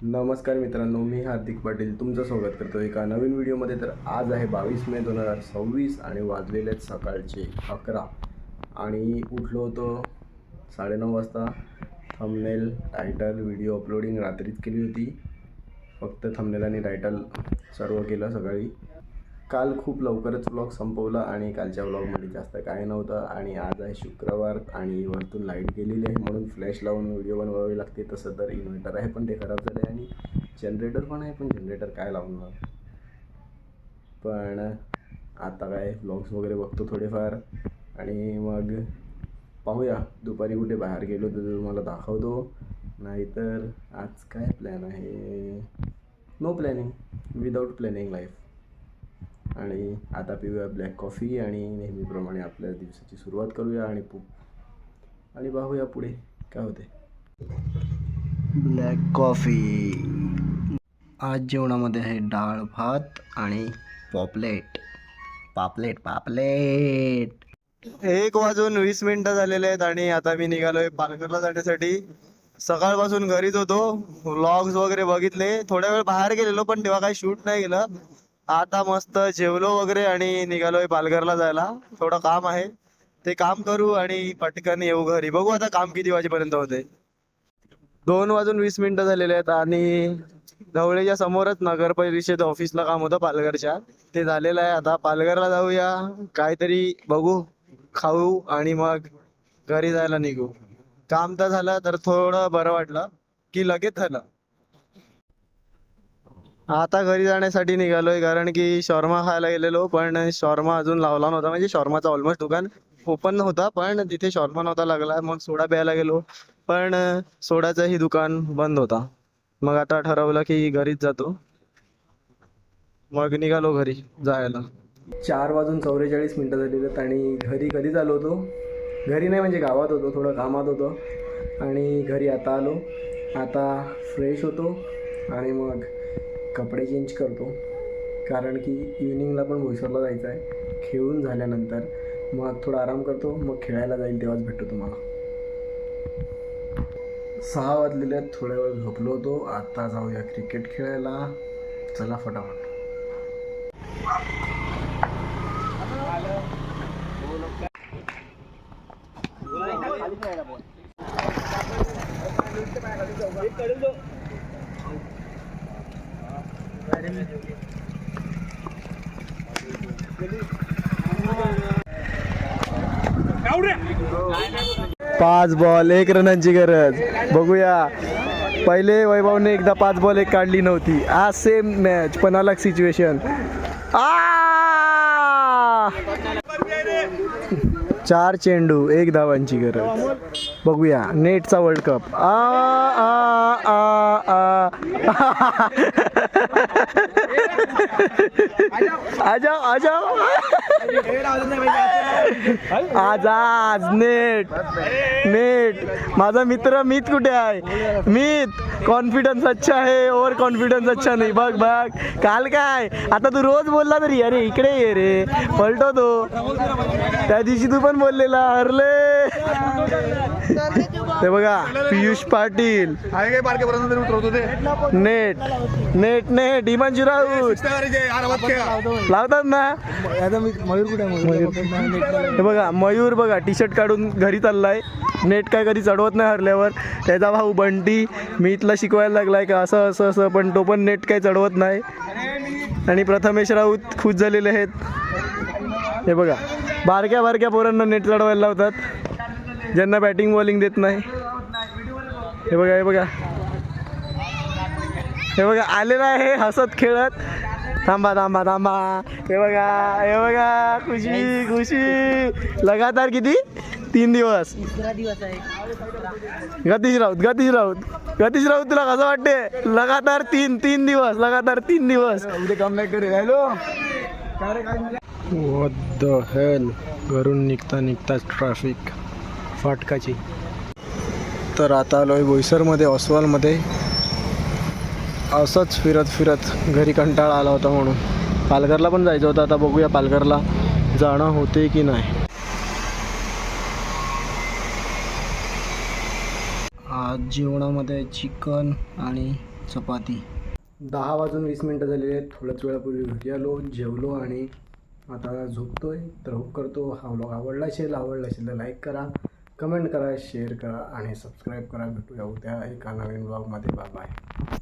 नमस्कार मित्रांनो, मी हार्दिक पाटील तुमचं स्वागत करतो एका नवीन व्हिडिओमध्ये. तर आज आहे 22 मे 2026 आणि वाजलेले आहेत सकाळचे 11 आणि उठलो होतो 9:30 वाजता. थंबनेल, टायटल, व्हिडिओ अपलोडिंग रात्रीच केली होती. फक्त थंबनेल आणि टायटल सर्व केलं सकाळी. काल खूप लवकरच व्लॉग संपवला आणि कालच्या व्लॉगमध्ये जास्त काय नव्हतं. आणि आज आहे शुक्रवार आणि वरतून लाईट गेलेली आहे म्हणून फ्लॅश लावून व्हिडिओ बनवावे लागते. तसं तर इन्व्हर्टर आहे पण ते खराब झालं आहे आणि जनरेटर पण आहे पण जनरेटर काय लावणार. पण आता काय व्लॉग्स वगैरे बघतो थोडेफार आणि मग पाहूया. दुपारी कुठे बाहेर गेलो तर तुम्हाला दाखवतो. नाहीतर आज काय प्लॅन आहे, no planning, without planning life. आणि आता पिऊया ब्लॅक कॉफी आणि नेहमीप्रमाणे आपल्या दिवसाची सुरुवात करूया आणि पाहूया पुढे काय होते. Black coffee. आज जेवणामध्ये आहे डाळ भात आणि पापलेट. 1:20 झालेले आहेत आणि आता मी निघालोय पालघरला जाण्यासाठी. सकाळपासून घरीच होतो, व्लॉग्स वगैरे बघितले, थोड्या वेळ बाहेर गेलेलो पण तेव्हा काही शूट नाही केलं. आता मस्त जेवलो वगैरे आणि निघालोय पालघरला जायला. थोडं काम आहे ते काम करू आणि पटकन येऊ घरी. बघू आता काम किती वाजेपर्यंत होते. 2:20 झालेले आहेत आणि ढवळेच्या समोरच नगर परिषद ऑफिसला काम होतं पालघरच्या, ते झालेलं आहे. आता पालघरला जाऊया, काहीतरी बघू, खाऊ आणि मग घरी जायला निघू. काम तर झालं तर थोडं बरं वाटलं की लगेच झालं. आता घरी जाण्यासाठी निघालोय कारण की शॉर्मा खायला गेलेलो पण शॉर्मा अजून लावला नव्हता. म्हणजे शॉर्माचा ऑलमोस्ट दुकान ओपन नव्हता पण तिथे शॉर्मा नव्हता लागला. मग सोडा प्यायला गेलो पण सोडाचंही दुकान बंद होता. मग आता ठरवलं की घरीच जातो. मग निघालो घरी जायला. 4:44 झालेले आहेत आणि घरी कधीच आलो होतो. घरी नाही म्हणजे गावात होतो, थोडं कामात होतो आणि घरी आता आलो. आता फ्रेश होतो आणि मग कपडे चेंज करतो कारण की इव्हिनिंगला पण भोईसरला जायचं आहे. खेळून झाल्यानंतर मग थोडा आराम करतो, मग खेळायला जाईल तेव्हाच भेटतो तुम्हाला. 6 वाजलेले आहेत, थोड्या वेळ झोपलो होतो. आता जाऊया क्रिकेट खेळायला. चला फटाफट. पाच बॉल 1 रनांची गरज. बघूया, पहिले वैभवने एकदा 5 बॉल 1 काढली नव्हती. आज सेम मॅच पण अलग सिच्युएशन. 4 चेंडू 1 धावांची गरज. बघूया नेटचा वर्ल्ड कप. आज नेट माझा मित्र मीत कुठे आहे. मीत कॉन्फिडन्स अच्छा आहे, ओव्हर कॉन्फिडन्स अच्छा नाही. बघ काल काय, आता तू रोज बोलला तरी अरे इकडे ये रे, पलटो तो. त्या दिवशी तू पण बोललेला हरले. ते बघा पियुष पाटील नेट हिमांशू राऊत लावतात ना. मयूर कुठे, हे बघा मयूर बघा टी शर्ट काढून घरी चाललाय. नेट काय कधी चढवत नाही हरल्यावर. त्याचा भाऊ बंटी मीतला शिकवायला लागलाय का असं असं असं, पण तो पण नेट काय चढवत नाही. आणि प्रथमेश राऊत खुश झालेले आहेत. हे बघा बारक्या पोरांना नेट चढवायला लावतात, ज्यांना बॅटिंग बॉलिंग देत नाही. हे बघा आलेला आहे हसत खेळत. थांबा. हे बघा खुशी. लगातार किती 3 दिवस. गतीश राऊत तुला कसं वाटते. लगातार तीन दिवस उद्या काम नाही करे. Hello what the hell. घरून निघताच ट्रॅफिक फाटकाची. तर आता आलोय बोईसरमध्ये ऑस्वालमध्ये. असंच फिरत घरी कंटाळा आला होता म्हणून पालघरला पण जायचं होतं. आता बघूया पालघरला जाणं होते की नाही. आज जेवणामध्ये चिकन आणि चपाती. 10:20 झालेले आहेत. थोड्याच वेळापूर्वी घरी आलो, जेवलो आणि आता झोपतोय. तर होप करतो हा व्लॉग आवडला असेल तर लाईक करा, कमेंट करा, शेअर करा आणि सबस्क्राईब करा. भेटूया उद्या एका नवीन व्लॉगमध्ये. Bye bye.